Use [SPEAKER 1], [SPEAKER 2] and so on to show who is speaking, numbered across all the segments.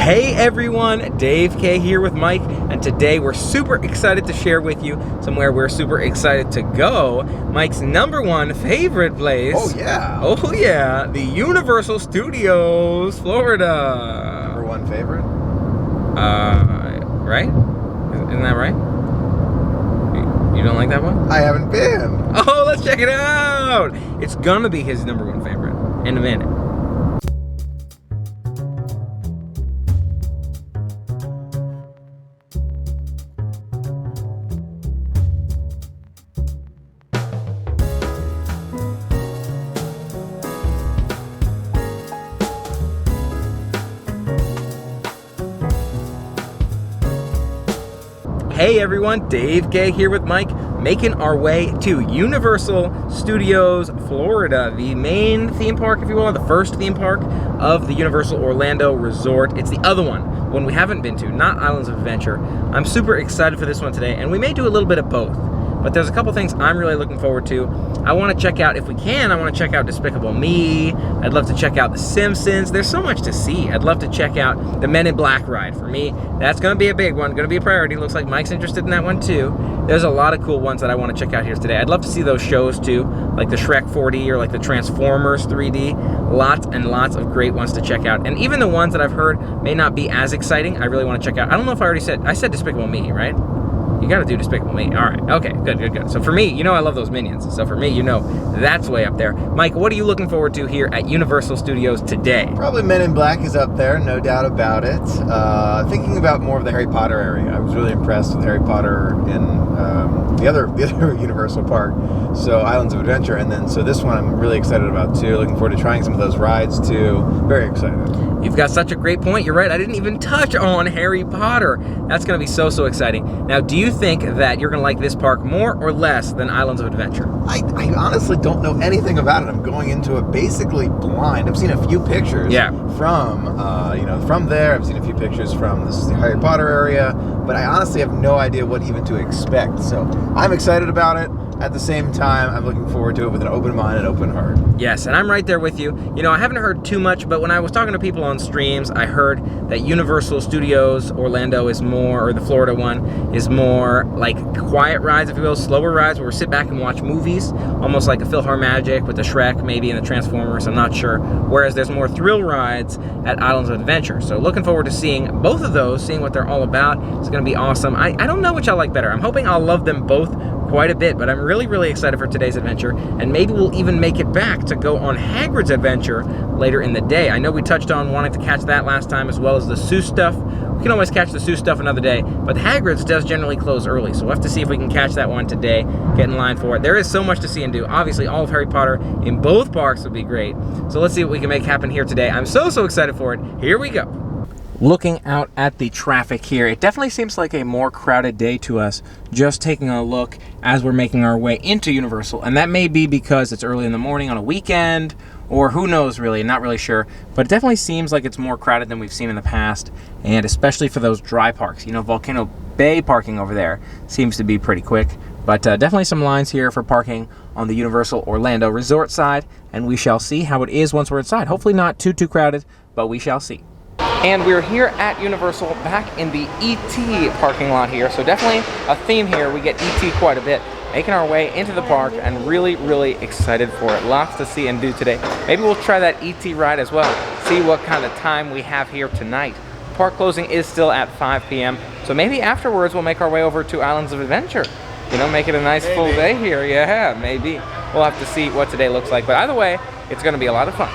[SPEAKER 1] Hey everyone, Dave K here with Mike, and today we're super excited to share with you somewhere we're super excited to go. Mike's #1 favorite place.
[SPEAKER 2] Oh yeah.
[SPEAKER 1] Oh yeah, the Universal Studios, Florida.
[SPEAKER 2] #1 favorite?
[SPEAKER 1] Right? Isn't that right? You don't like that one?
[SPEAKER 2] I haven't been.
[SPEAKER 1] Oh, let's check it out. It's gonna be his #1 favorite in a minute. Hey everyone, Dave K here with Mike, making our way to Universal Studios, Florida, the main theme park, if you will, the first theme park of the Universal Orlando Resort. It's the other one we haven't been to, not Islands of Adventure. I'm super excited for this one today, and we may do a little bit of both. But there's a couple things I'm really looking forward to. I want to check out, if we can, I want to check out Despicable Me. I'd love to check out The Simpsons. There's so much to see. I'd love to check out the Men in Black ride. For me, that's going to be a big one, going to be a priority. Looks like Mike's interested in that one too. There's a lot of cool ones that I want to check out here today. I'd love to see those shows too, like the Shrek 4D or like the Transformers 3D. Lots and lots of great ones to check out. And even the ones that I've heard may not be as exciting, I really want to check out. I don't know if I already said, I said Despicable Me, right? You gotta do Despicable Me. All right, okay, good. So for me, you know I love those Minions. So for me, you know that's way up there. Mike, what are you looking forward to here at Universal Studios today?
[SPEAKER 2] Probably Men in Black is up there, no doubt about it. Thinking about more of the Harry Potter area. I was really impressed with Harry Potter in the other Universal park. So Islands of Adventure, and then so this one I'm really excited about too. Looking forward to trying some of those rides too. Very excited.
[SPEAKER 1] You've got such a great point. You're right. I didn't even touch on Harry Potter. That's going to be so exciting. Now, do you think that you're going to like this park more or less than Islands of Adventure?
[SPEAKER 2] I honestly don't know anything about it. I'm going into it basically blind. I've seen a few pictures from there. I've seen a few pictures from the Harry Potter area, but I honestly have no idea what even to expect. So I'm excited about it. At the same time, I'm looking forward to it with an open mind and open heart.
[SPEAKER 1] Yes, and I'm right there with you. You know, I haven't heard too much, but when I was talking to people on streams, I heard that Universal Studios Orlando is more, or the Florida one, is more like quiet rides, if you will, slower rides where we sit back and watch movies, almost like a PhilharMagic with the Shrek, maybe, and the Transformers, I'm not sure. Whereas there's more thrill rides at Islands of Adventure. So looking forward to seeing both of those, seeing what they're all about. It's going to be awesome. I don't know which I like better. I'm hoping I'll love them both quite a bit, but I'm really excited for today's adventure, and maybe we'll even make it back to go on Hagrid's adventure later in the day. I know we touched on wanting to catch that last time, as well as the Seuss stuff. We can always catch the Seuss stuff another day, but Hagrid's does generally close early, so we'll have to see if we can catch that one today, get in line for it. There is so much to see and do. Obviously, all of Harry Potter in both parks would be great, so let's see what we can make happen here today. I'm so excited for it. Here we go. Looking out at the traffic here, it definitely seems like a more crowded day to us, just taking a look as we're making our way into Universal. And that may be because it's early in the morning on a weekend, or who knows really, not really sure. But it definitely seems like it's more crowded than we've seen in the past, and especially for those dry parks. You know, Volcano Bay parking over there seems to be pretty quick. But definitely some lines here for parking on the Universal Orlando Resort side, and we shall see how it is once we're inside. Hopefully not too crowded, but we shall see. And we're here at Universal, back in the E.T. parking lot here. So definitely a theme here. We get E.T. quite a bit. Making our way into the park and really excited for it. Lots to see and do today. Maybe we'll try that E.T. ride as well. See what kind of time we have here tonight. Park closing is still at 5 p.m. So maybe afterwards we'll make our way over to Islands of Adventure. You know, make it a nice full day here. Yeah, maybe. We'll have to see what today looks like. But either way, it's going to be a lot of fun.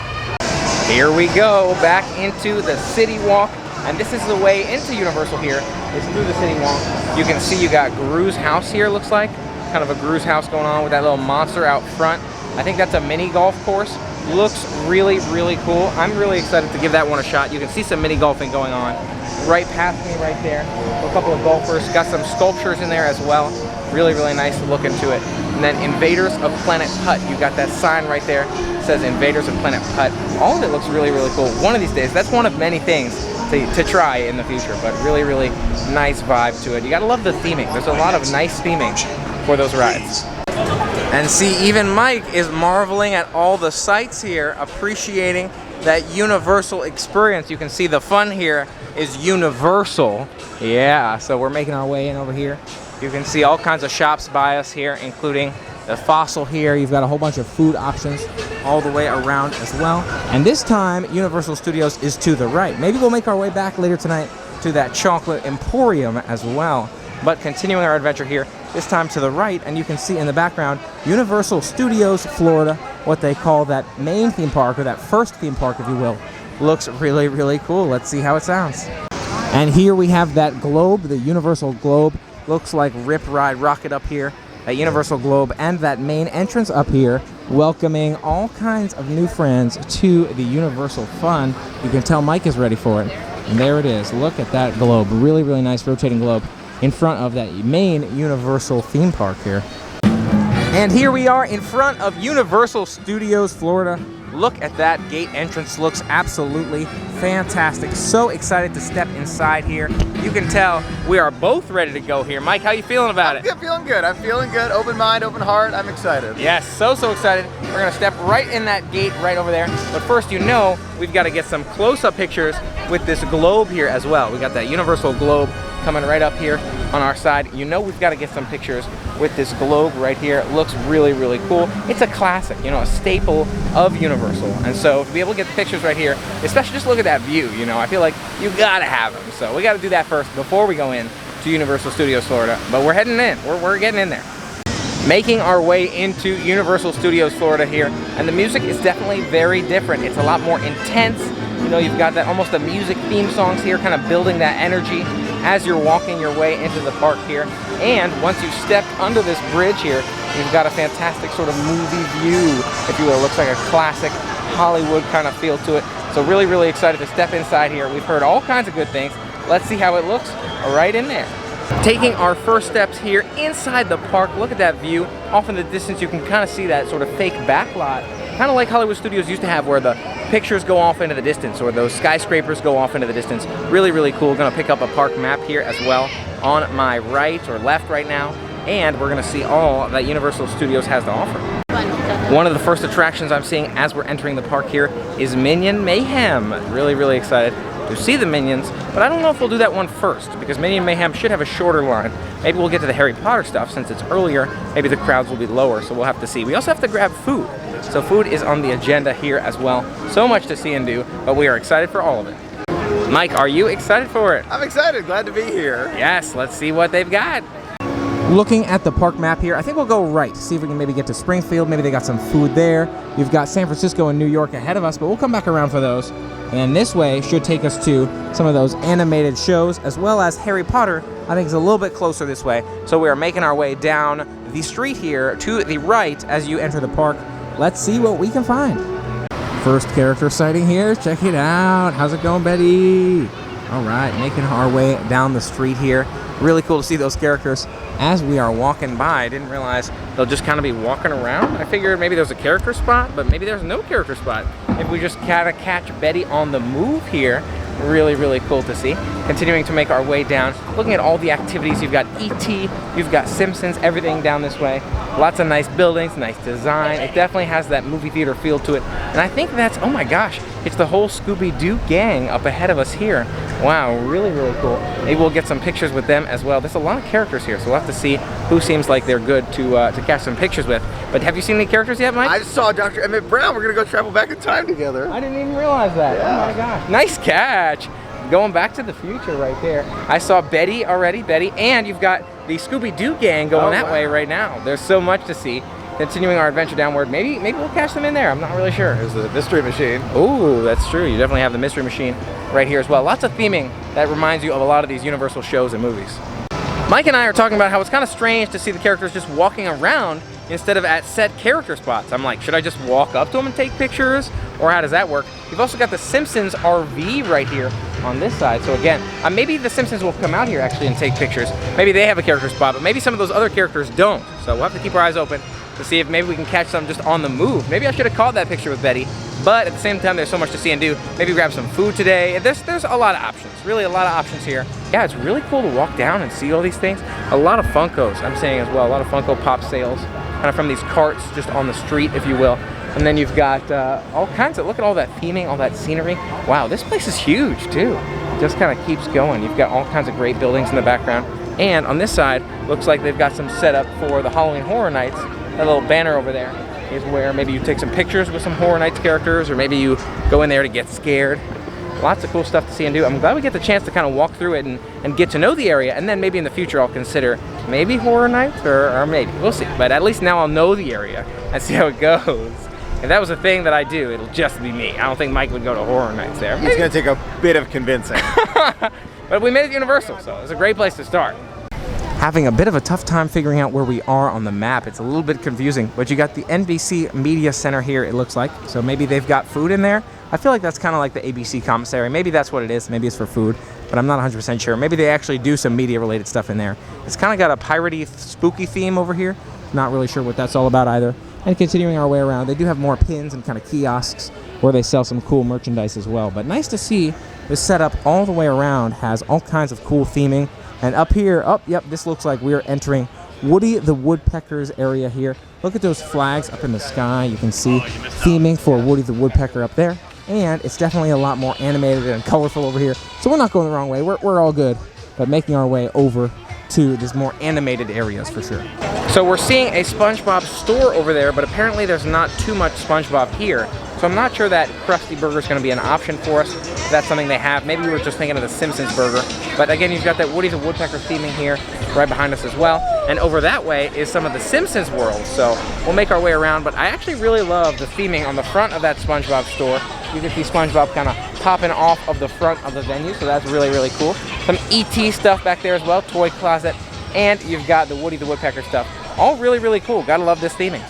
[SPEAKER 1] Here we go, back into the CityWalk, and this is the way into Universal here, is through the CityWalk. You can see you got Gru's house here, looks like. Kind of a Gru's house going on with that little monster out front. I think that's a mini golf course. Looks really cool. I'm really excited to give that one a shot. You can see some mini golfing going on right past me right there. A couple of golfers, got some sculptures in there as well. Really nice look into it. And then Invaders of Planet Putt. You got that sign right there. It says Invaders of Planet Putt. All of it looks really cool. One of these days, that's one of many things to try in the future, but really nice vibe to it. You gotta love the theming. There's a lot of nice theming for those rides. And see, even Mike is marveling at all the sights here, appreciating that universal experience. You can see the fun here is universal. Yeah, so we're making our way in over here. You can see all kinds of shops by us here, including the Fossil here. You've got a whole bunch of food options all the way around as well. And this time, Universal Studios is to the right. Maybe we'll make our way back later tonight to that chocolate emporium as well. But continuing our adventure here, this time to the right, and you can see in the background, Universal Studios Florida, what they call that main theme park, or that first theme park, if you will. Looks really, really cool. Let's see how it sounds. And here we have that globe, the Universal Globe. Looks like Rip Ride Rocket up here, a Universal Globe, and that main entrance up here, welcoming all kinds of new friends to the Universal Fun. You can tell Mike is ready for it. And there it is. Look at that globe. Really, really nice rotating globe in front of that main Universal theme park here. And here we are in front of Universal Studios Florida. Look at that gate entrance. Looks absolutely fantastic. So excited to step inside here. You can tell we are both ready to go here. Mike, how you feeling about it?
[SPEAKER 2] I'm feeling good. I'm feeling good. Open mind, open heart. I'm excited.
[SPEAKER 1] Yes, so excited. We're gonna step right in that gate right over there. But first, you know, we've got to get some close-up pictures with this globe here as well. We got that Universal Globe coming right up here on our side. You know we've got to get some pictures with this globe right here. It looks really, really cool. It's a classic, you know, a staple of Universal. And so to be able to get the pictures right here, especially just look at that view, you know, I feel like you gotta have them. So we gotta do that first before we go in to Universal Studios Florida. But we're heading in, we're getting in there. Making our way into Universal Studios Florida here, and the music is definitely very different. It's a lot more intense. You know, you've got that almost the music theme songs here, kind of building that energy as you're walking your way into the park here. And once you've stepped under this bridge here, you've got a fantastic sort of movie view, if you will. It looks like a classic Hollywood kind of feel to it. So really, really excited to step inside here. We've heard all kinds of good things. Let's see how it looks right in there. Taking our first steps here inside the park. Look at that view. Off in the distance, you can kind of see that sort of fake backlot. Kind of like Hollywood Studios used to have, where the pictures go off into the distance, or those skyscrapers go off into the distance. Really, really cool. Gonna pick up a park map here as well on my right or left right now. And we're gonna see all that Universal Studios has to offer. One of the first attractions I'm seeing as we're entering the park here is Minion Mayhem. Really, really excited to see the Minions, but I don't know if we'll do that one first, because Minion Mayhem should have a shorter line. Maybe we'll get to the Harry Potter stuff since it's earlier. Maybe the crowds will be lower, so we'll have to see. We also have to grab food. So food is on the agenda here as well. So much to see and do, but we are excited for all of it. Mike, are you excited for it?
[SPEAKER 2] I'm excited, glad to be here.
[SPEAKER 1] Yes, let's see what they've got. Looking at the park map here, I think we'll go right, see if we can maybe get to Springfield. Maybe they got some food there. You've got San Francisco and New York ahead of us, but we'll come back around for those. And this way should take us to some of those animated shows, as well as Harry Potter. I think it's a little bit closer this way. So we are making our way down the street here to the right as you enter the park. Let's see what we can find. First character sighting here, check it out. How's it going, Betty? All right, making our way down the street here. Really cool to see those characters as we are walking by. I didn't realize they'll just kind of be walking around. I figured maybe there's a character spot, but maybe there's no character spot. If we just kind of catch Betty on the move here, really, really cool to see. Continuing to make our way down, looking at all the activities. You've got E.T., you've got Simpsons, everything down this way. Lots of nice buildings, nice design. It definitely has that movie theater feel to it. And I think that's, oh my gosh, it's the whole Scooby-Doo gang up ahead of us here. Wow, really, really cool. Maybe we'll get some pictures with them as well. There's a lot of characters here, so we'll have to see who seems like they're good to catch some pictures with. But have you seen any characters yet, Mike?
[SPEAKER 2] I saw Dr. Emmett Brown. We're gonna go travel back in time together.
[SPEAKER 1] I didn't even realize that. Yeah. Oh my gosh. Nice catch. Going back to the future right there. I saw Betty already, and you've got the Scooby-Doo gang going that way right now. There's so much to see. Continuing our adventure downward, maybe we'll catch them in there. I'm not really sure.
[SPEAKER 2] There's the mystery machine.
[SPEAKER 1] Ooh, that's true. You definitely have the mystery machine right here as well. Lots of theming that reminds you of a lot of these Universal shows and movies. Mike and I are talking about how it's kind of strange to see the characters just walking around instead of at set character spots. I'm like, should I just walk up to them and take pictures? Or how does that work? You've also got the Simpsons RV right here on this side. So again, maybe the Simpsons will come out here actually and take pictures. Maybe they have a character spot, but maybe some of those other characters don't. So we'll have to keep our eyes open to see if maybe we can catch some just on the move. Maybe I should have called that picture with Betty, but at the same time, there's so much to see and do. Maybe grab some food today. There's a lot of options, really a lot of options here. Yeah, it's really cool to walk down and see all these things. A lot of Funkos, I'm saying as well, a lot of Funko Pop sales, kind of from these carts just on the street, if you will. And then you've got all kinds of, look at all that theming, all that scenery. Wow, this place is huge too. Just kind of keeps going. You've got all kinds of great buildings in the background. And on this side, looks like they've got some setup for the Halloween Horror Nights. That little banner over there is where maybe you take some pictures with some Horror Nights characters, or maybe you go in there to get scared. Lots of cool stuff to see and do. I'm glad we get the chance to kind of walk through it and get to know the area, and then maybe in the future I'll consider maybe Horror Nights, or maybe, we'll see. But at least now I'll know the area and see how it goes. If that was a thing that I do, it'll just be me. I don't think Mike would go to Horror Nights there.
[SPEAKER 2] It's gonna take a bit of convincing.
[SPEAKER 1] But we made it Universal, so it's a great place to start. Having a bit of a tough time figuring out where we are on the map. It's a little bit confusing, but you got the NBC Media Center here, it looks like. So maybe they've got food in there. I feel like that's kind of like the ABC commissary. Maybe that's what it is. Maybe it's for food, but I'm not 100% sure. Maybe they actually do some media-related stuff in there. It's kind of got a piratey, spooky theme over here. Not really sure what that's all about either. And continuing our way around, they do have more pins and kind of kiosks where they sell some cool merchandise as well. But nice to see this setup all the way around has all kinds of cool theming. And up here, yep, this looks like we're entering Woody the Woodpecker's area here. Look at those flags up in the sky. You can see theming for Woody the Woodpecker up there. And it's definitely a lot more animated and colorful over here. So we're not going the wrong way. We're all good. But making our way over to these more animated areas for sure. So we're seeing a SpongeBob store over there, but apparently there's not too much SpongeBob here. So I'm not sure that Krusty Burger is going to be an option for us. If that's something they have. Maybe we were just thinking of the Simpsons burger. But again, you've got that Woody the Woodpecker theming here right behind us as well. And over that way is some of the Simpsons world. So we'll make our way around. But I actually really love the theming on the front of that SpongeBob store. You can see SpongeBob kind of popping off of the front of the venue. So that's really, really cool. Some ET stuff back there as well. Toy closet. And you've got the Woody the Woodpecker stuff. All really, really cool. Gotta love this theming.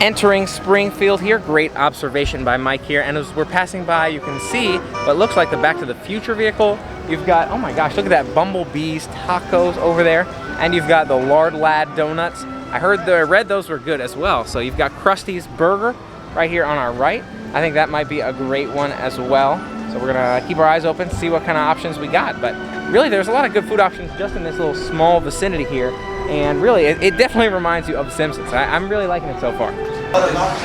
[SPEAKER 1] Entering Springfield here, great observation by Mike here, and as we're passing by you can see what looks like the Back to the Future vehicle. You've got, oh my gosh, look at that Bumblebee's tacos over there, and you've got the Lard Lad donuts. I read those were good as well. So you've got Krusty's burger right here on our right. I think that might be a great one as well. So we're gonna keep our eyes open, see what kind of options we got. But really there's a lot of good food options just in this little small vicinity here. And really, it definitely reminds you of The Simpsons. I'm really liking it so far.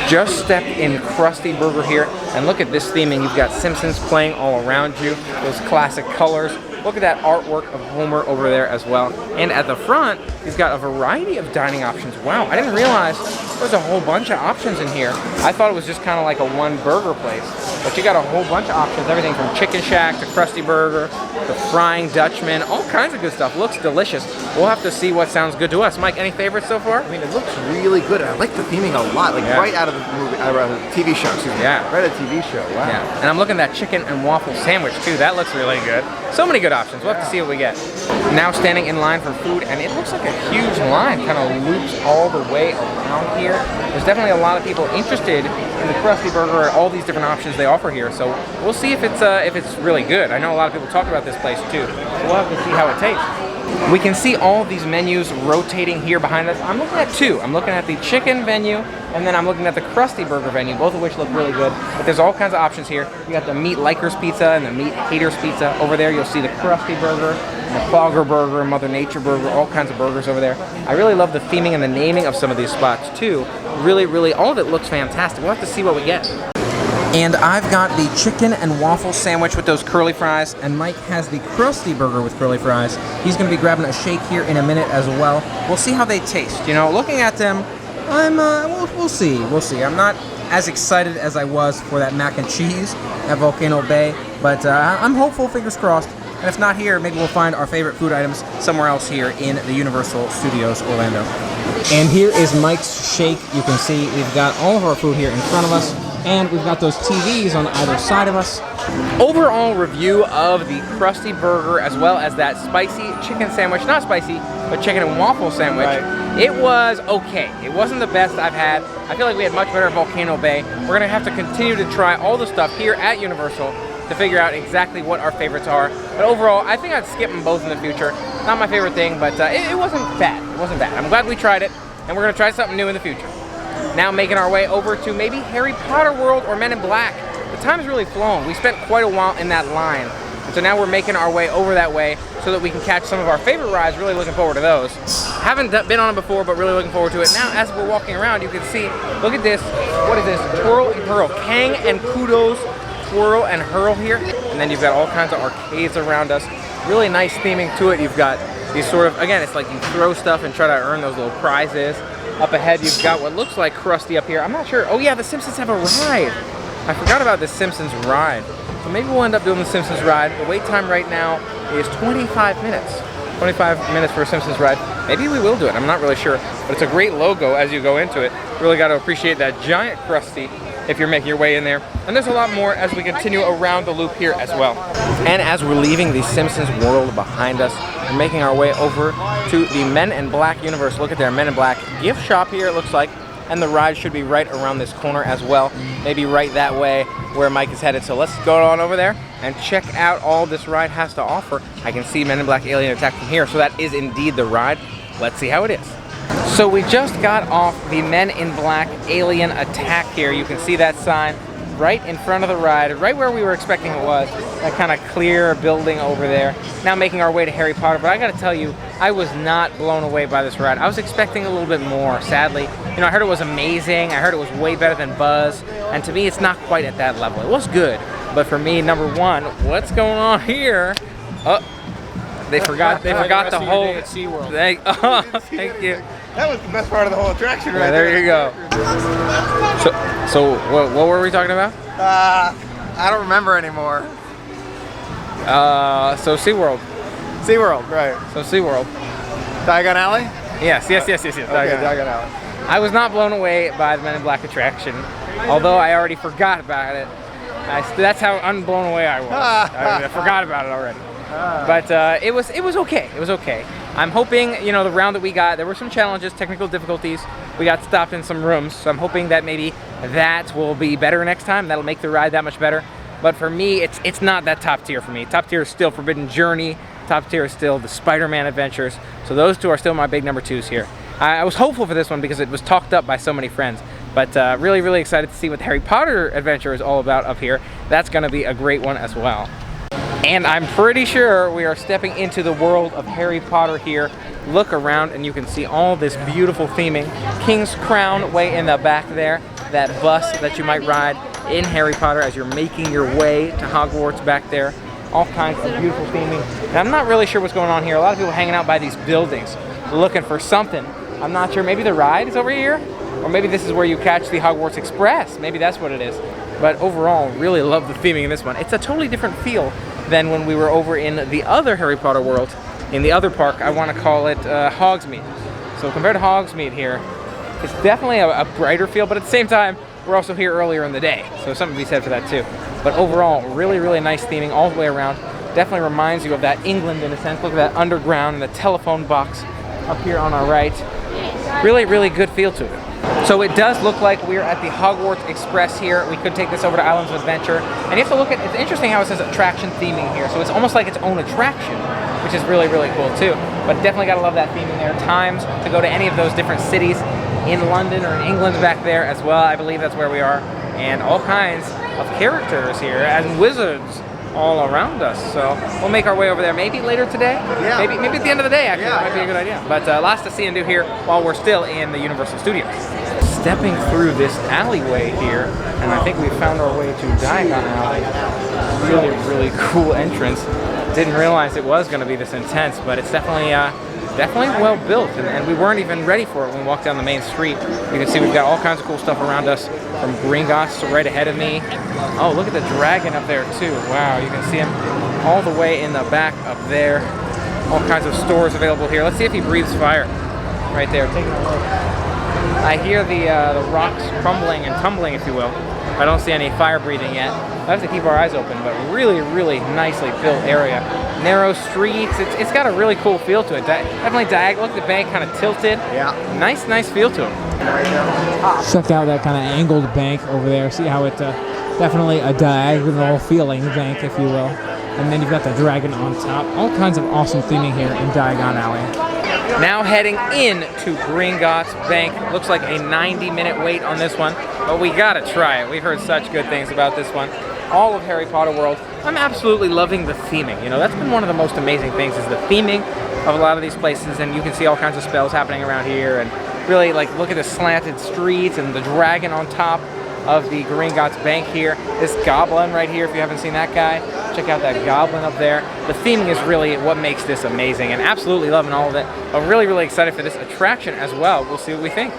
[SPEAKER 1] Just stepped in Krusty Burger here, and look at this theming. You've got Simpsons playing all around you, those classic colors. Look at that artwork of Homer over there as well. And at the front, he's got a variety of dining options. Wow, I didn't realize there's a whole bunch of options in here. I thought it was just kind of like a one burger place. But you got a whole bunch of options, everything from Chicken Shack to Krusty Burger, the Frying Dutchman, all kinds of good stuff. Looks delicious. We'll have to see what sounds good to us. Mike, any favorites so far?
[SPEAKER 2] I mean, it looks really good. I like the theming a lot, like right out of the movie, TV show, excuse me.
[SPEAKER 1] Yeah.
[SPEAKER 2] Right out of the TV show, wow.
[SPEAKER 1] Yeah, and I'm looking at that chicken and waffle sandwich too. That looks really good. So many good options. We'll have to see what we get. Now standing in line for food, and it looks like a huge line, kind of loops all the way around here. There's definitely a lot of people interested in the Krusty Burger, all these different options they offer here. So we'll see if it's really good. I know a lot of people talk about this place too. So we'll have to see how it tastes. We can see all of these menus rotating here behind us. I'm looking at two. I'm looking at the chicken menu, and then I'm looking at the Krusty Burger menu, both of which look really good. But there's all kinds of options here. You got the Meat Likers Pizza and the Meat Haters Pizza. Over there, you'll see the Krusty Burger, the Fogger Burger, Mother Nature Burger, all kinds of burgers over there. I really love the theming and the naming of some of these spots too. Really, really, all of it looks fantastic. We'll have to see what we get. And I've got the chicken and waffle sandwich with those curly fries, and Mike has the Krusty Burger with curly fries. He's going to be grabbing a shake here in a minute as well. We'll see how they taste. You know, looking at them, we'll see. I'm not as excited as I was for that mac and cheese at Volcano Bay, but I'm hopeful, fingers crossed. And if not here, maybe we'll find our favorite food items somewhere else here in the Universal Studios Orlando. And here is Mike's shake. You can see we've got all of our food here in front of us. And we've got those TVs on either side of us. Overall review of the Krusty Burger as well as that spicy chicken sandwich. Not spicy, but chicken and waffle sandwich. Right. It was okay. It wasn't the best I've had. I feel like we had much better at Volcano Bay. We're gonna have to continue to try all the stuff here at Universal to figure out exactly what our favorites are. But overall, I think I'd skip them both in the future. Not my favorite thing, but it wasn't bad. It wasn't bad. I'm glad we tried it, and we're gonna try something new in the future. Now making our way over to maybe Harry Potter World or Men in Black. The time's really flown. We spent quite a while in that line. And so now we're making our way over that way so that we can catch some of our favorite rides. Really looking forward to those. Haven't been on it before, but really looking forward to it. Now, as we're walking around, you can see, look at this. What is this? Twirl and Hurl. Kang and Kudos Twirl and Hurl here. And then you've got all kinds of arcades around us. Really nice theming to it. You've got these sort of, again, it's like you throw stuff and try to earn those little prizes. Up ahead, you've got what looks like Krusty up here. I'm not sure. Oh yeah, the Simpsons have a ride. I forgot about the Simpsons ride. So maybe we'll end up doing the Simpsons ride. The wait time right now is 25 minutes. 25 minutes for a Simpsons ride. Maybe we will do it. I'm not really sure. But it's a great logo as you go into it. Really got to appreciate that giant Krusty if you're making your way in there. And there's a lot more as we continue around the loop here as well. And as we're leaving the Simpsons world behind us, we're making our way over to the Men in Black universe. Look at their Men in Black gift shop here, it looks like. And the ride should be right around this corner as well. Maybe right that way where Mike is headed. So let's go on over there and check out all this ride has to offer. I can see Men in Black Alien Attack from here. So that is indeed the ride. Let's see how it is. So we just got off the Men in Black Alien Attack here. You can see that sign right in front of the ride, right where we were expecting it was. That kind of clear building over there. Now making our way to Harry Potter, but I gotta tell you, I was not blown away by this ride. I was expecting a little bit more, sadly. You know, I heard it was amazing. I heard it was way better than Buzz. And to me, it's not quite at that level. It was good, but for me, number one, what's going on here? Oh, they forgot the whole
[SPEAKER 3] SeaWorld.
[SPEAKER 1] Thank you.
[SPEAKER 3] That was the best part of the whole attraction, right
[SPEAKER 1] there. You go. So what were we talking about?
[SPEAKER 3] I don't remember anymore.
[SPEAKER 1] So SeaWorld.
[SPEAKER 3] SeaWorld, right.
[SPEAKER 1] So SeaWorld.
[SPEAKER 3] Diagon Alley?
[SPEAKER 1] Yes.
[SPEAKER 3] Okay, Diagon Alley.
[SPEAKER 1] I was not blown away by the Men in Black attraction, although I already forgot about it. That's how unblown away I was. I forgot about it already. But it was okay. It was okay. I'm hoping, you know, the round that we got, there were some challenges, technical difficulties. We got stopped in some rooms, so I'm hoping that maybe that will be better next time. That'll make the ride that much better. But for me, it's not that top tier for me. Top tier is still Forbidden Journey. Top tier is still the Spider-Man Adventures. So those two are still my big number twos here. I was hopeful for this one because it was talked up by so many friends. But really, really excited to see what the Harry Potter adventure is all about up here. That's gonna be a great one as well. And I'm pretty sure we are stepping into the world of Harry Potter here. Look around and you can see all this beautiful theming. King's Crown way in the back there. That bus that you might ride in Harry Potter as you're making your way to Hogwarts back there. All kinds of beautiful theming. And I'm not really sure what's going on here. A lot of people hanging out by these buildings looking for something. I'm not sure. Maybe the ride is over here? Or maybe this is where you catch the Hogwarts Express. Maybe that's what it is. But overall, really love the theming in this one. It's a totally different feel than when we were over in the other Harry Potter world. In the other park, I want to call it Hogsmeade. So compared to Hogsmeade here, it's definitely a brighter feel, but at the same time, we're also here earlier in the day. So something to be said for that too. But overall, really, really nice theming all the way around. Definitely reminds you of that England in a sense. Look at that underground and the telephone box up here on our right. Really, really good feel to it. So it does look like we're at the Hogwarts Express here. We could take this over to Islands of Adventure. And you have to look at, it's interesting how it says attraction theming here. So it's almost like its own attraction, which is really, really cool too. But definitely gotta love that theming there. Times to go to any of those different cities in London or in England back there as well. I believe that's where we are. And all kinds of characters here and wizards all around us. So we'll make our way over there maybe later today.
[SPEAKER 2] Yeah.
[SPEAKER 1] Maybe at the end of the day, actually.
[SPEAKER 2] Yeah,
[SPEAKER 1] That might be a good idea. But lots to see and do here while we're still in the Universal Studios. Stepping through this alleyway here, and I think we found our way to Diagon Alley. Really, really cool entrance. Didn't realize it was going to be this intense, but it's definitely well built, and we weren't even ready for it when we walked down the main street. You can see we've got all kinds of cool stuff around us, from Gringotts to right ahead of me. Oh, look at the dragon up there too. Wow, you can see him all the way in the back up there. All kinds of stores available here. Let's see if he breathes fire. Right there, taking a look. I hear the rocks crumbling and tumbling, if you will. I don't see any fire breathing yet. I have to keep our eyes open, but really, really nicely built area. Narrow streets. It's got a really cool feel to it. Definitely diagonal. Look, the bank kind of tilted.
[SPEAKER 2] Yeah.
[SPEAKER 1] Nice feel to it.
[SPEAKER 4] Check out that kind of angled bank over there. See how it definitely a diagonal feeling bank, if you will. And then you've got the dragon on top. All kinds of awesome theming here in Diagon Alley.
[SPEAKER 1] Now heading in to Gringotts Bank. Looks like a 90-minute wait on this one, but we gotta try it. We've heard such good things about this one. all of Harry Potter world. I'm absolutely loving the theming. You know, that's been one of the most amazing things is the theming of a lot of these places, and you can see all kinds of spells happening around here, and really like look at the slanted streets and the dragon on top of the Gringotts Bank here. This goblin right here, if you haven't seen that guy, check out that goblin up there. The theming is really what makes this amazing, and absolutely loving all of it. I'm really, really excited for this attraction as well. We'll see what we think.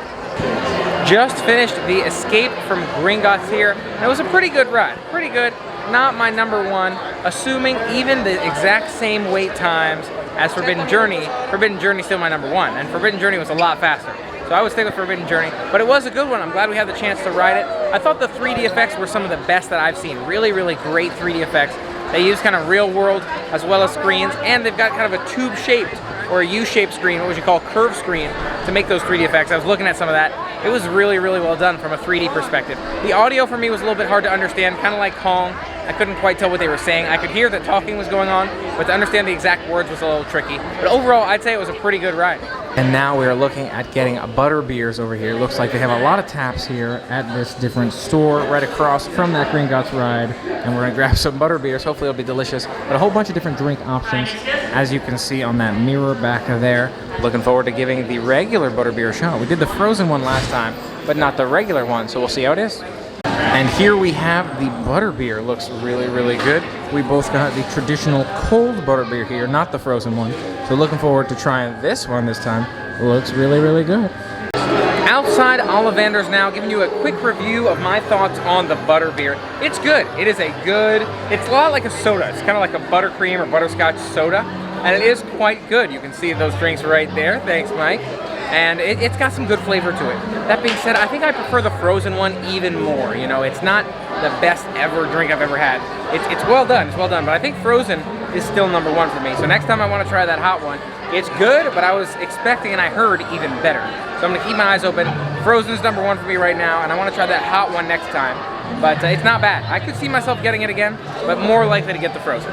[SPEAKER 1] Just finished the Escape from Gringotts here, and it was a pretty good ride. Pretty good. Not my number one, assuming even the exact same wait times as Forbidden Journey. Forbidden Journey is still my number one, and Forbidden Journey was a lot faster. So I would stick with Forbidden Journey, but it was a good one. I'm glad we had the chance to ride it. I thought the 3D effects were some of the best that I've seen. Really, really great 3D effects. They use kind of real world as well as screens, and they've got kind of a tube-shaped or a U-shaped screen, what would you call curved screen, to make those 3D effects. I was looking at some of that. It was really, really well done from a 3D perspective. The audio for me was a little bit hard to understand, kind of like Kong. I couldn't quite tell what they were saying. I could hear that talking was going on, but to understand the exact words was a little tricky. But overall, I'd say it was a pretty good ride. And now we are looking at getting Butterbeers over here. Looks like they have a lot of taps here at this different store right across from that Gringotts ride. And we're gonna grab some Butterbeers. Hopefully it'll be delicious. But a whole bunch of different drink options, as you can see on that mirror back there. Looking forward to giving the regular Butterbeer a shot. We did the frozen one last time, but not the regular one, so we'll see how it is. And here we have the Butterbeer. Looks really, really good. We both got the traditional cold Butterbeer here, not the frozen one. So looking forward to trying this one this time. Looks really, really good. Outside Ollivander's now, giving you a quick review of my thoughts on the Butterbeer. It's good. It is it's a lot like a soda. It's kind of like a buttercream or butterscotch soda. And it is quite good. You can see those drinks right there. Thanks, Mike. And it's got some good flavor to it. That being said, I think I prefer the frozen one even more. You know, it's not the best ever drink I've ever had. It's well done, but I think frozen is still number one for me. So next time I want to try that hot one. It's good, but I was expecting and I heard even better. So I'm gonna keep my eyes open. Frozen's number one for me right now, and I want to try that hot one next time. But it's not bad. I could see myself getting it again, but more likely to get the frozen.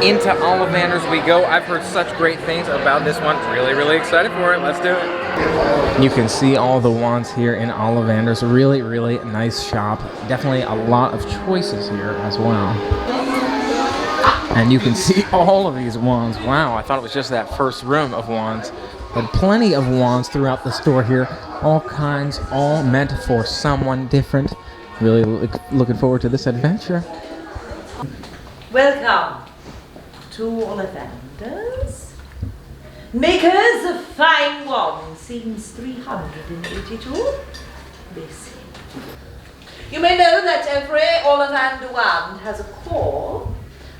[SPEAKER 1] Into Ollivander's we go. I've heard such great things about this one. Really, really excited for it. Let's do it. You can see all the wands here in Ollivander's. Really, really nice shop. Definitely a lot of choices here as well. And you can see all of these wands. Wow, I thought it was just that first room of wands. But plenty of wands throughout the store here. All kinds, all meant for someone different. Really looking forward to this adventure.
[SPEAKER 5] Welcome to Ollivander's, makers of fine wands since 382 BC. You may know that every Ollivander wand has a core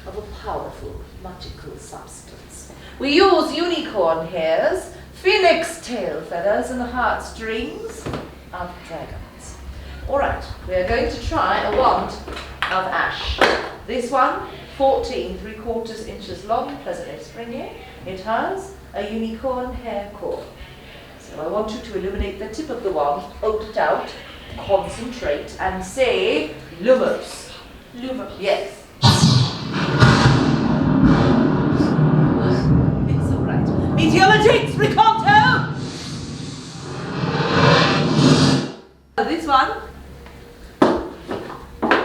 [SPEAKER 5] of a powerful magical substance. We use unicorn hairs, phoenix tail feathers, and the heartstrings of dragons. Alright, we are going to try a wand of ash. This one, 14 3/4 inches long, pleasantly springy. It has a unicorn hair core. So I want you to illuminate the tip of the wand, hold it out, concentrate, and say Lumos. Lumos. Yes. It's alright. Meteorologix, Riconto! This one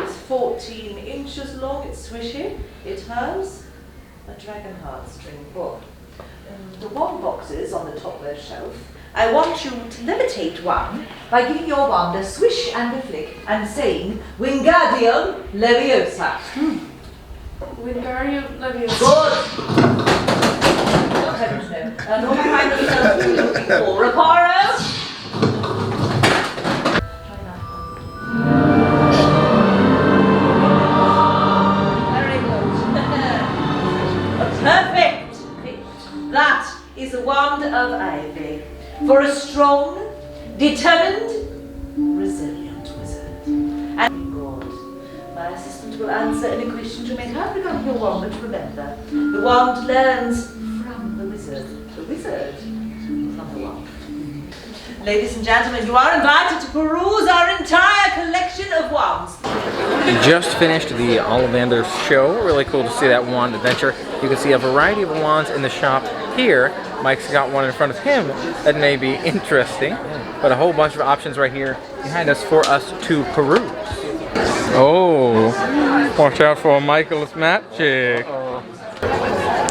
[SPEAKER 5] is 14 inches long, it's swishy. It has a dragon heartstring board. The wand boxes on the topmost shelf. I want you to levitate one by giving your wand a swish and a flick and saying Wingardium Leviosa. Wingardium Leviosa. Good! Oh, heavens no. And what kind of spells are we looking for? Reparo? Perfect! That is a wand of ivy for a strong, determined, resilient wizard. And God, my assistant will answer any questions you may have regarding your wand, but remember, the wand learns from the wizard from the wand. Ladies and gentlemen, you are invited to peruse our entire collection of wands.
[SPEAKER 1] Just finished the Ollivander's show. Really cool to see that wand adventure. You can see a variety of wands in the shop here. Mike's got one in front of him that may be interesting, but a whole bunch of options right here behind us for us to peruse. Oh, watch out for Michael's magic.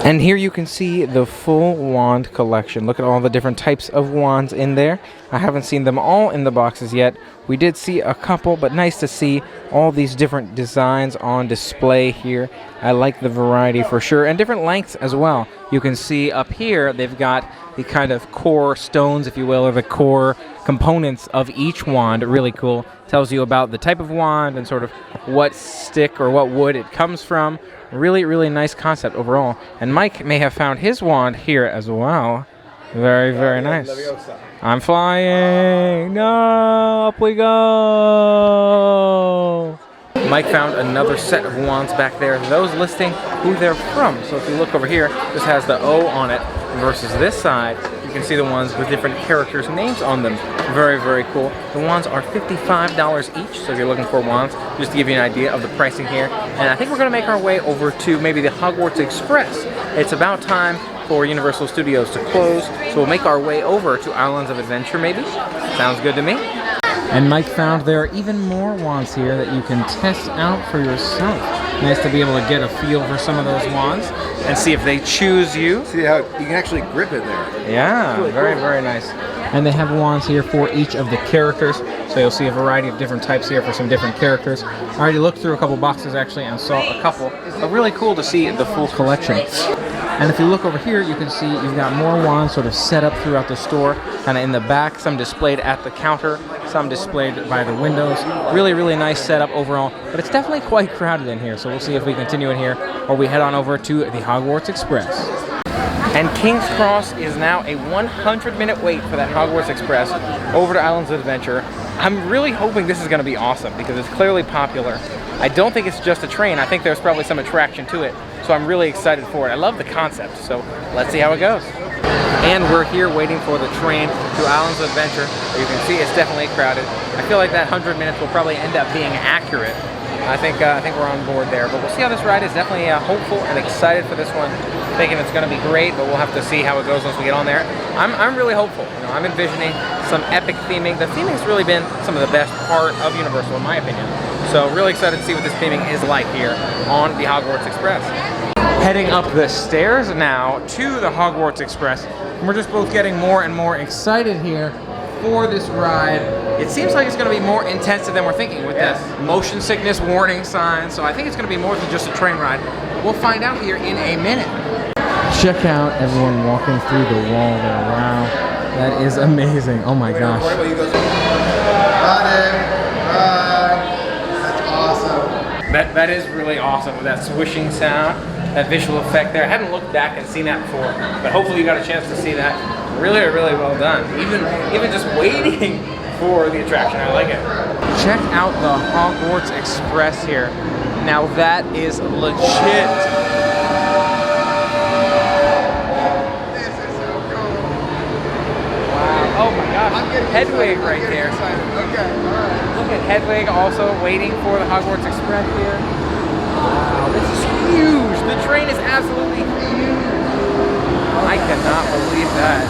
[SPEAKER 1] And here you can see the full wand collection. Look at all the different types of wands in there. I haven't seen them all in the boxes yet. We did see a couple, but nice to see all these different designs on display here. I like the variety for sure, and different lengths as well. You can see up here they've got the kind of core stones, if you will, or the core components of each wand. Really cool. Tells you about the type of wand and sort of what stick or what wood it comes from. Really, really nice concept overall. And Mike may have found his wand here as well. Very, very nice. I'm flying. No, up we go. Mike found another set of wands back there. Those listing who they're from. So if you look over here, this has the O on it versus this side. You can see the ones with different characters' names on them. Very, very cool. The wands are $55 each, so if you're looking for wands, just to give you an idea of the pricing here. And I think we're going to make our way over to maybe the Hogwarts Express. It's about time for Universal Studios to close, so we'll make our way over to Islands of Adventure maybe. Sounds good to me. And Mike found there are even more wands here that you can test out for yourself. Nice to be able to get a feel for some of those wands and see if they choose you.
[SPEAKER 2] See how you can actually grip it there.
[SPEAKER 1] Yeah, really very, cool. Very nice. And they have wands here for each of the characters, so you'll see a variety of different types here for some different characters. I already looked through a couple boxes actually and saw a couple, but really cool to see the full collection. And if you look over here, you can see you've got more wands sort of set up throughout the store, kind of in the back, some displayed at the counter, some displayed by the windows. Really, really nice setup overall, but it's definitely quite crowded in here, so we'll see if we continue in here or we head on over to the Hogwarts Express. And King's Cross is now a 100-minute wait for that Hogwarts Express over to Islands of Adventure. I'm really hoping this is going to be awesome because it's clearly popular. I don't think it's just a train. I think there's probably some attraction to it, so I'm really excited for it. I love the concept, so let's see how it goes. And we're here waiting for the train to Islands of Adventure. You can see it's definitely crowded. I feel like that 100 minutes will probably end up being accurate. I think we're on board there, but we'll see how this ride is. Definitely hopeful and excited for this one. Thinking it's going to be great, but we'll have to see how it goes once we get on there. I'm really hopeful. You know, I'm envisioning some epic theming. The theming's really been some of the best part of Universal, in my opinion. So really excited to see what this theming is like here on the Hogwarts Express. Heading up the stairs now to the Hogwarts Express. And we're just both getting more and more excited here for this ride. It seems like it's going to be more intensive than we're thinking with this motion sickness warning sign. So I think it's going to be more than just a train ride. We'll find out here in a minute. Check out everyone walking through the wall there. Wow, that is amazing. Oh my gosh.
[SPEAKER 2] That's awesome.
[SPEAKER 1] That is really awesome with that swishing sound, that visual effect there. I hadn't looked back and seen that before, but hopefully you got a chance to see that. Really, really well done. Even just waiting for the attraction, I like it. Check out the Hogwarts Express here. Now that is legit.
[SPEAKER 2] This is so cool.
[SPEAKER 1] Wow, oh my gosh. Hedwig right there.
[SPEAKER 2] Okay, all right.
[SPEAKER 1] Look at Hedwig also waiting for the Hogwarts Express here. Wow, this is huge. The train is absolutely huge. I cannot believe that.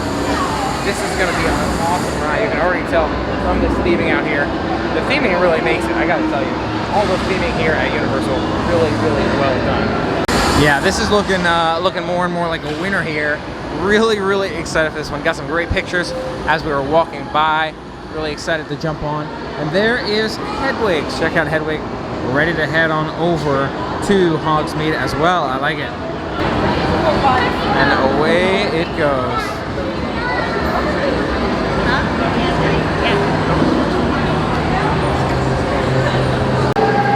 [SPEAKER 1] This is going to be an awesome ride. You can already tell from this theming out here. The theming really makes it, I got to tell you. All the theming here at Universal, really, really well done. Yeah, this is looking more and more like a winner here. Really, really excited for this one. Got some great pictures as we were walking by. Really excited to jump on. And there is Hedwig. Check out Hedwig. We're ready to head on over to Hogsmeade as well. I like it. And away it goes.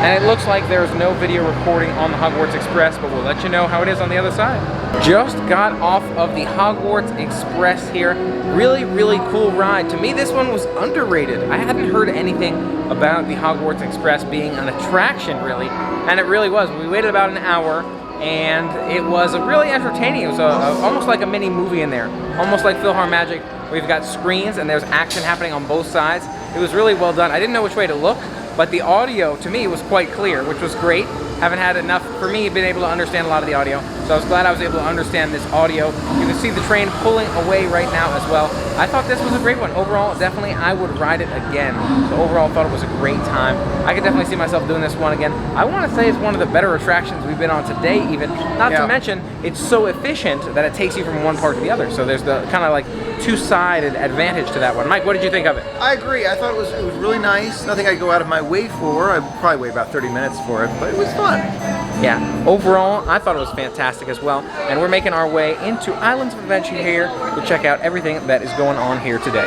[SPEAKER 1] And it looks like there's no video recording on the Hogwarts Express, but we'll let you know how it is on the other side. Just got off of the Hogwarts Express here. Really, really cool ride. To me, this one was underrated. I hadn't heard anything about the Hogwarts Express being an attraction, really, and it really was. We waited about an hour, and it was really entertaining. It was almost like a mini movie in there, almost like PhilharMagic. We've got screens, and there's action happening on both sides. It was really well done. I didn't know which way to look, but the audio, to me, was quite clear, which was great. Haven't had enough, for me, been able to understand a lot of the audio. So So I was glad I was able to understand this audio. You can see the train pulling away right now as well. I thought this was a great one. Overall, definitely I would ride it again. So overall, I thought it was a great time. I could definitely see myself doing this one again. I want to say it's one of the better attractions we've been on today even. Not to mention, it's so efficient that it takes you from one part to the other. So there's the kind of like two-sided advantage to that one. Mike, what did you think of it?
[SPEAKER 2] I agree. I thought it was really nice. Nothing I'd go out of my way for. I'd probably wait about 30 minutes for it, but it was fun.
[SPEAKER 1] Yeah, overall, I thought it was fantastic as well. And we're making our way into Islands of Adventure here to check out everything that is going on here today.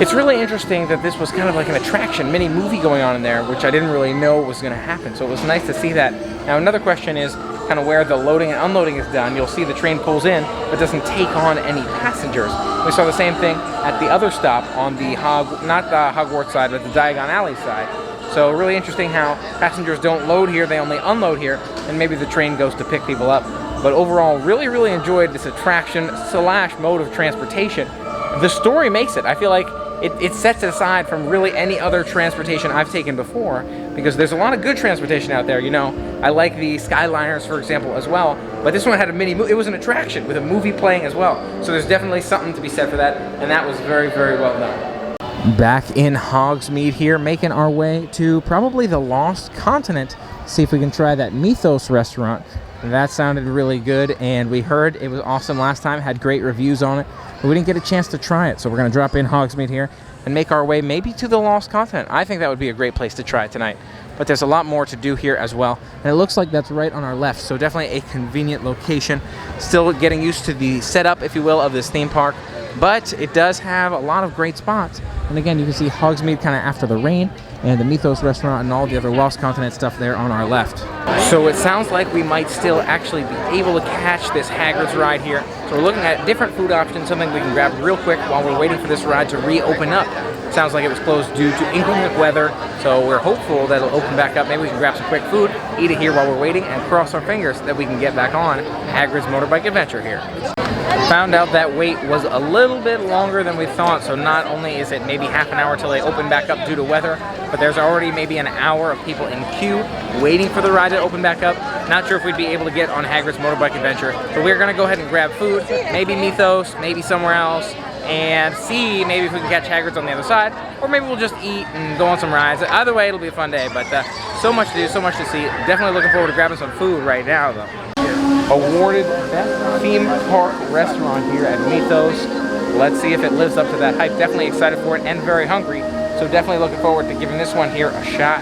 [SPEAKER 1] It's really interesting that this was kind of like an attraction, mini movie going on in there, which I didn't really know was going to happen. So it was nice to see that. Now another question is kind of where the loading and unloading is done. You'll see the train pulls in, but doesn't take on any passengers. We saw the same thing at the other stop on the not the Hogwarts side, but the Diagon Alley side. So really interesting how passengers don't load here, they only unload here, and maybe the train goes to pick people up. But overall, really enjoyed this attraction / mode of transportation. The story makes it. I feel like it sets it aside from really any other transportation I've taken before, because there's a lot of good transportation out there, you know. I like the Skyliners, for example, as well, but this one had a it was an attraction with a movie playing as well. So there's definitely something to be said for that, and that was very well done. Back in Hogsmeade here, making our way to probably the Lost Continent. See if we can try that Mythos restaurant. That sounded really good, and we heard it was awesome last time, had great reviews on it, but we didn't get a chance to try it. So we're going to drop in Hogsmeade here and make our way maybe to the Lost Continent. I think that would be a great place to try it tonight. But there's a lot more to do here as well. And it looks like that's right on our left, so definitely a convenient location. Still getting used to the setup, if you will, of this theme park. But it does have a lot of great spots. And again, you can see Hogsmeade kind of after the rain, and the Mythos restaurant and all the other Lost Continent stuff there on our left. So it sounds like we might still actually be able to catch this Hagrid's ride here. So we're looking at different food options, something we can grab real quick while we're waiting for this ride to reopen up. Sounds like it was closed due to inclement weather, so we're hopeful that it'll open back up. Maybe we can grab some quick food, eat it here while we're waiting, and cross our fingers that we can get back on Hagrid's Motorbike Adventure here. Found out that wait was a little bit longer than we thought, so not only is it maybe half an hour till they open back up due to weather, but there's already maybe an hour of people in queue waiting for the ride to open back up. Not sure if we'd be able to get on Hagrid's Motorbike Adventure, but we're gonna go ahead and grab food, maybe Mythos, maybe somewhere else, and see maybe if we can catch Hagrid's on the other side, or maybe we'll just eat and go on some rides. Either way, it'll be a fun day, but so much to do, so much to see. Definitely looking forward to grabbing some food right now, though. Awarded Best Theme Park Restaurant here at Mythos. Let's see if it lives up to that hype. Definitely excited for it and very hungry, so definitely looking forward to giving this one here a shot.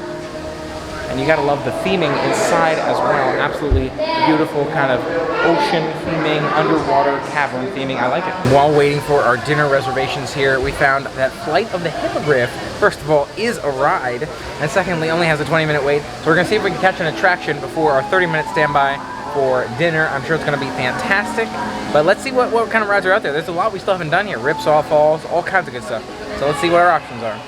[SPEAKER 1] And you gotta love the theming inside as well. Absolutely beautiful kind of ocean theming, underwater cavern theming. I like it. While waiting for our dinner reservations here, we found that Flight of the Hippogriff, first of all, is a ride, and secondly, only has a 20-minute wait. So we're gonna see if we can catch an attraction before our 30-minute standby for dinner. I'm sure it's gonna be fantastic, but let's see what kind of rides are out there. There's a lot we still haven't done here. Ripsaw Falls, all kinds of good stuff. So let's see what our options are.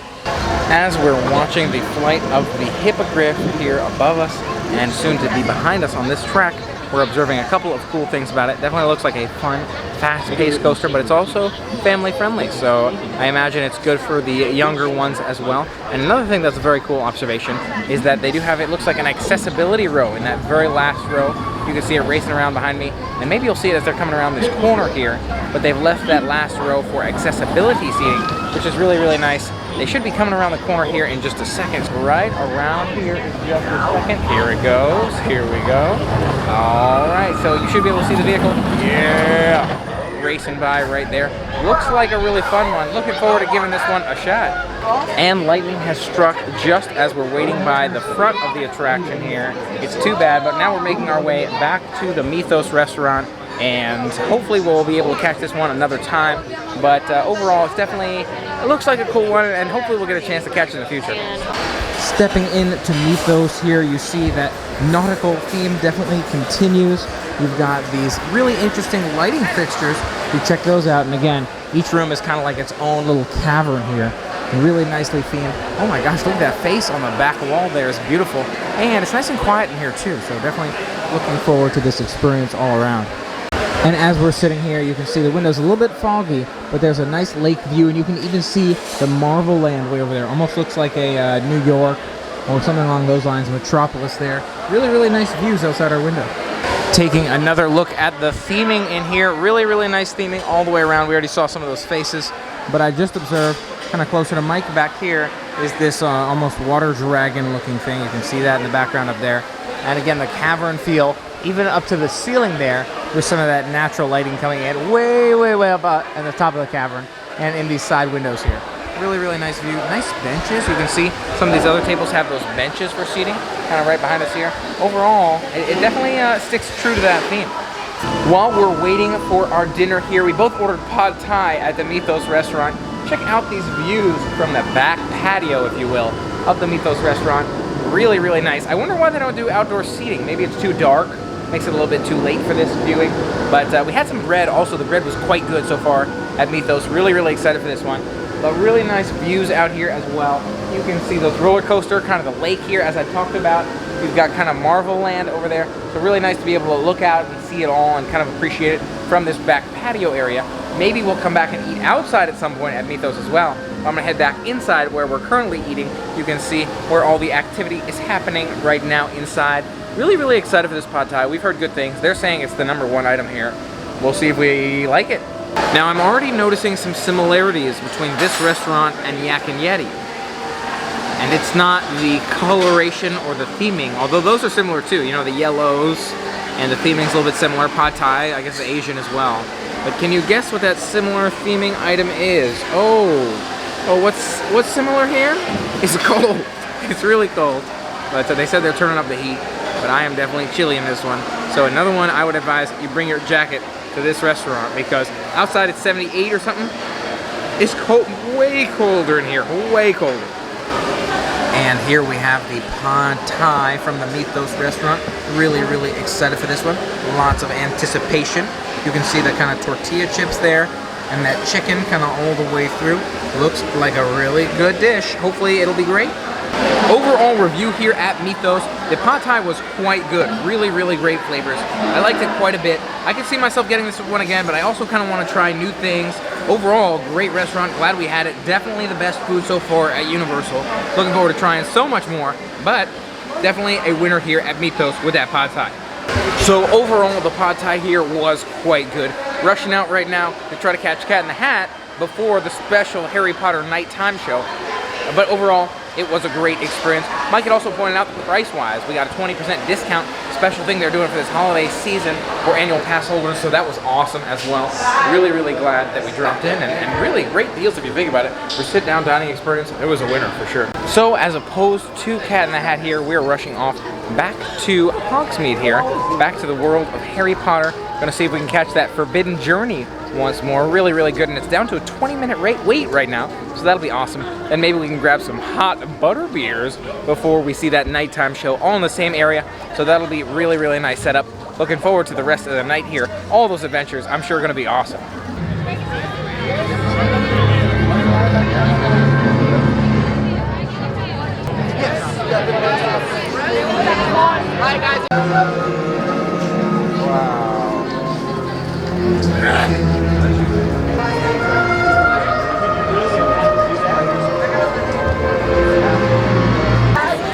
[SPEAKER 1] As we're watching the Flight of the Hippogriff here above us and soon to be behind us on this track, we're observing a couple of cool things about it. Definitely looks like a fun, fast-paced coaster, but it's also family-friendly, so I imagine it's good for the younger ones as well. And another thing that's a very cool observation is that they do have, it looks like an accessibility row in that very last row. You can see it racing around behind me, and maybe you'll see it as they're coming around this corner here, but they've left that last row for accessibility seating, which is really nice. They should be coming around the corner here in just a second. So right around here in just a second. Here it goes. Here we go. All right, so you should be able to see the vehicle. Yeah, racing by right there. Looks like a really fun one. Looking forward to giving this one a shot. And lightning has struck just as we're waiting by the front of the attraction here. It's too bad, but now we're making our way back to the Mythos restaurant, and hopefully we'll be able to catch this one another time. But overall, it's definitely, it looks like a cool one, and hopefully we'll get a chance to catch it in the future. Stepping into Mythos here, you see that nautical theme definitely continues. You've got these really interesting lighting fixtures. You check those out, and again, each room is kind of like its own little cavern here. Really nicely themed. Oh my gosh, look at that face on the back wall there. It's beautiful. And it's nice and quiet in here too, so definitely looking forward to this experience all around. And as we're sitting here, you can see the window's a little bit foggy, but there's a nice lake view, and you can even see the Marvel Land way over there. Almost looks like a New York or something along those lines, Metropolis there. Really nice views outside our window. Taking another look at the theming in here. Really, really nice theming all the way around. We already saw some of those faces, but I just observed kind of closer to Mike back here is this almost water dragon looking thing. You can see that in the background up there. And again, the cavern feel, even up to the ceiling there, with some of that natural lighting coming in way, way, way up at the top of the cavern and in these side windows here. Really, really nice view. Nice benches. You can see some of these other tables have those benches for seating, kind of right behind us here. Overall, it definitely sticks true to that theme. While we're waiting for our dinner here, we both ordered pad thai at the Mythos restaurant. Check out these views from the back patio, if you will, of the Mythos restaurant. Really, really nice. I wonder why they don't do outdoor seating. Maybe it's too dark. Makes it a little bit too late for this viewing. But we had some bread also. The bread was quite good so far at Mythos. Really, really excited for this one. But really nice views out here as well. You can see those roller coaster, kind of the lake here as I talked about. You've got kind of Marvel Land over there. So really nice to be able to look out and see it all and kind of appreciate it from this back patio area. Maybe we'll come back and eat outside at some point at Mythos as well. I'm gonna head back inside where we're currently eating. You can see where all the activity is happening right now inside. Really, really excited for this pad thai. We've heard good things. They're saying it's the #1 item here. We'll see if we like it. Now I'm already noticing some similarities between this restaurant and Yak and Yeti. And it's not the coloration or the theming, although those are similar too. You know, the yellows and the theming's a little bit similar. Pad thai, I guess Asian as well. But can you guess what that similar theming item is? Oh, what's similar here? It's cold. It's really cold. But they said they're turning up the heat, but I am definitely chilly in this one. So another one I would advise you bring your jacket to this restaurant because outside it's 78 or something. It's cold, way colder in here, way colder. And here we have the pad thai from the Mythos restaurant. Really, really excited for this one. Lots of anticipation. You can see the kind of tortilla chips there and that chicken kind of all the way through. Looks like a really good dish. Hopefully it'll be great. Overall review here at Mythos, the pad thai was quite good. Really, really great flavors. I liked it quite a bit. I can see myself getting this one again, but I also kind of want to try new things. Overall, great restaurant. Glad we had it. Definitely the best food so far at Universal. Looking forward to trying so much more, but definitely a winner here at Mythos with that pad thai. So overall, the pad thai here was quite good. Rushing out right now to try to catch Cat in the Hat before the special Harry Potter nighttime show. But overall, it was a great experience. Mike had also pointed out that price-wise, we got a 20% discount special thing they're doing for this holiday season for annual pass holders, so that was awesome as well. Really, really glad that we dropped in, and really great deals if you think about it. For sit-down dining experience, it was a winner for sure. So as opposed to Cat in the Hat here, we're rushing off back to Hogsmeade here, back to the world of Harry Potter. Gonna see if we can catch that Forbidden Journey once more. Really, really good, and it's down to a 20-minute wait right now, so that'll be awesome. And maybe we can grab some hot Butterbeers before we see that nighttime show, all in the same area, so that'll be really, really nice setup. Looking forward to the rest of the night here. All those adventures, I'm sure, are gonna be awesome.
[SPEAKER 3] Hi guys.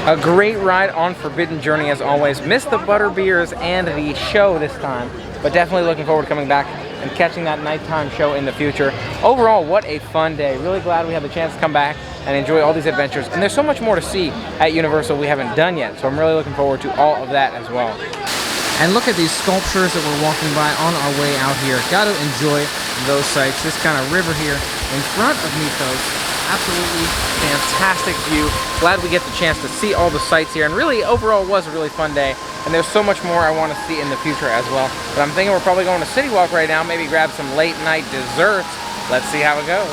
[SPEAKER 1] A great ride on Forbidden Journey as always. Missed the Butterbeers and the show this time, but definitely looking forward to coming back and catching that nighttime show in the future. Overall, what a fun day. Really glad we had the chance to come back and enjoy all these adventures. And there's so much more to see at Universal we haven't done yet, so I'm really looking forward to all of that as well. And look at these sculptures that we're walking by on our way out here. Got to enjoy those sights. This kind of river here in front of Mythos. Absolutely fantastic view. Glad we get the chance to see all the sights here. And really, overall, was a really fun day. And there's so much more I want to see in the future as well. But I'm thinking we're probably going to CityWalk right now. Maybe grab some late night desserts. Let's see how it goes.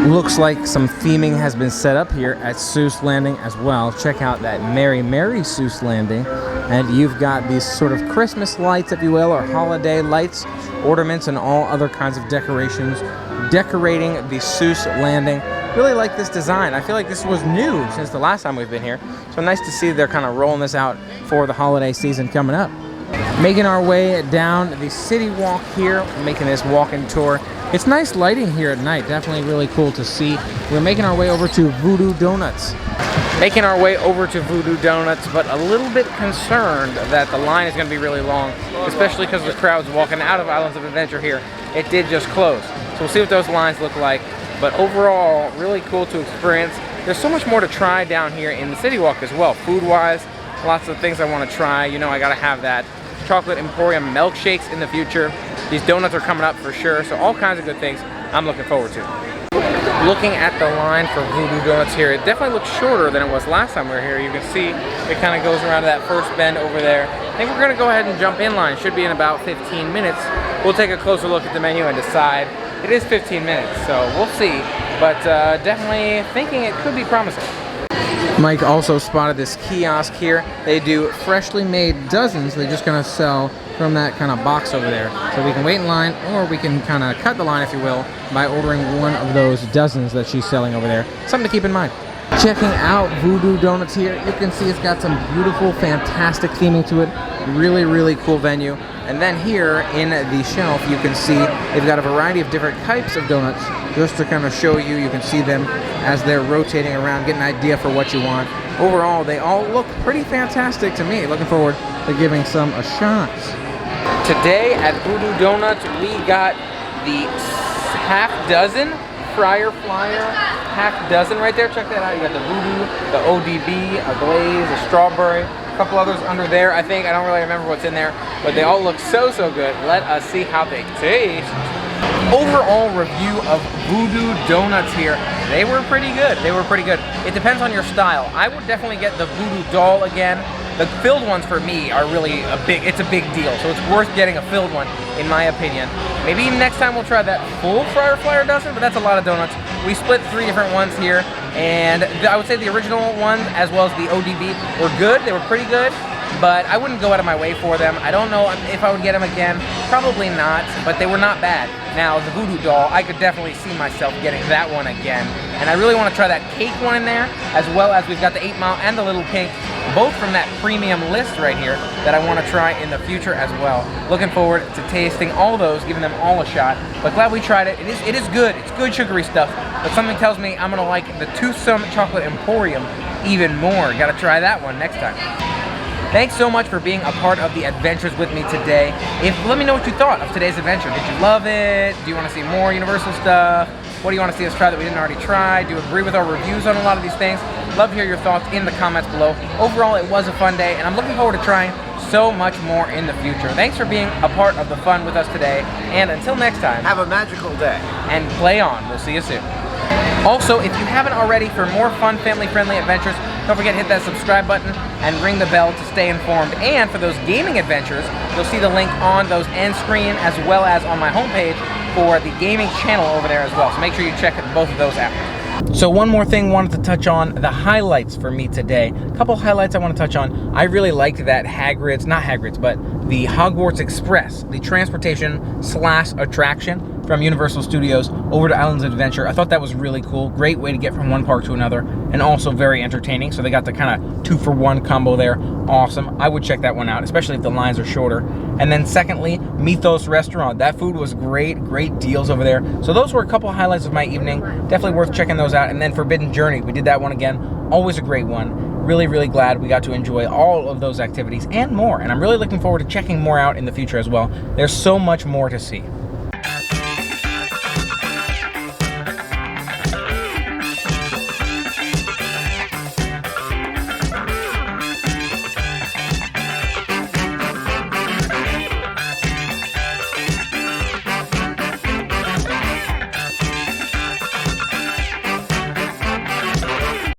[SPEAKER 1] Looks like some theming has been set up here at Seuss Landing as well. Check out that Merry Merry Seuss Landing. And you've got these sort of Christmas lights, if you will, or holiday lights, ornaments, and all other kinds of decorations decorating the Seuss Landing. Really like this design. I feel like this was new since the last time we've been here. So nice to see they're kind of rolling this out for the holiday season coming up. Making our way down the CityWalk here, making this walking tour. It's nice lighting here at night, definitely really cool to see. We're making our way over to Voodoo Doughnut. Making our way over to Voodoo Doughnut, but a little bit concerned that the line is going to be really long, especially because the crowd's walking out of Islands of Adventure here. It did just close. So we'll see what those lines look like. But overall, really cool to experience. There's so much more to try down here in the CityWalk as well. Food-wise, lots of things I want to try. You know I got to have that Chocolate Emporium milkshakes in the future. These donuts are coming up for sure. So all kinds of good things I'm looking forward to. Looking at the line for Voodoo Doughnut here, it definitely looks shorter than it was last time we were here. You can see it kind of goes around to that first bend over there. I think we're going to go ahead and jump in line. Should be in about 15 minutes. We'll take a closer look at the menu and decide. It is 15 minutes, so we'll see. But definitely thinking it could be promising. Mike also spotted this kiosk here. They do freshly made dozens. They're just going to sell from that kind of box over there. So we can wait in line, or we can kind of cut the line, if you will, by ordering one of those dozens that she's selling over there. Something to keep in mind. Checking out Voodoo Doughnut here, you can see it's got some beautiful, fantastic theming to it. Really, really cool venue. And then here in the shelf, you can see they've got a variety of different types of donuts. Just to kind of show you, you can see them as they're rotating around, get an idea for what you want. Overall, they all look pretty fantastic to me. Looking forward to giving some a shot. Today at Voodoo Doughnut, we got the half dozen Fryer Flyer, half dozen right there. Check that out. You got the Voodoo, the ODB, a glaze, a strawberry, a couple others under there. I think I don't really remember what's in there, but they all look so good. Let us see how they taste. Overall review of Voodoo Doughnuts here. They were pretty good. They were pretty good. It depends on your style. I would definitely get the Voodoo doll again. The filled ones for me are really it's a big deal, so it's worth getting a filled one, in my opinion. Maybe next time we'll try that full Fryer Flyer dozen, but that's a lot of donuts. We split 3 different ones here, and I would say the original ones, as well as the ODB, were good. They were pretty good, but I wouldn't go out of my way for them. I don't know if I would get them again. Probably not, but they were not bad. Now, the Voodoo doll, I could definitely see myself getting that one again. And I really want to try that cake one in there, as well as we've got the 8 Mile and the Little Pink, both from that premium list right here that I want to try in the future as well. Looking forward to tasting all those, giving them all a shot. But glad we tried it. It is good. It's good sugary stuff. But something tells me I'm going to like the Toothsome Chocolate Emporium even more. Got to try that one next time. Thanks so much for being a part of the adventures with me today. Let me know what you thought of today's adventure. Did you love it? Do you want to see more Universal stuff? What do you want to see us try that we didn't already try? Do you agree with our reviews on a lot of these things? Love to hear your thoughts in the comments below. Overall, it was a fun day, and I'm looking forward to trying so much more in the future. Thanks for being a part of the fun with us today, and until next time,
[SPEAKER 2] have a magical day.
[SPEAKER 1] And play on. We'll see you soon. Also, if you haven't already, for more fun, family-friendly adventures, don't forget to hit that subscribe button and ring the bell to stay informed. And for those gaming adventures, you'll see the link on those end screen as well as on my homepage for the gaming channel over there as well. So make sure you check both of those out. So one more thing I wanted to touch on, the highlights for me today. A couple highlights I want to touch on. I really liked that but the Hogwarts Express, the transportation / attraction from Universal Studios over to Islands of Adventure. I thought that was really cool. Great way to get from one park to another, and also very entertaining. So they got the kind of 2-for-1 combo there. Awesome. I would check that one out, especially if the lines are shorter. And then secondly, Mythos restaurant. That food was great. Great deals over there. So those were a couple highlights of my evening. Definitely worth checking those out. And then Forbidden Journey. We did that one again. Always a great one. Really, really glad we got to enjoy all of those activities and more. And I'm really looking forward to checking more out in the future as well. There's so much more to see.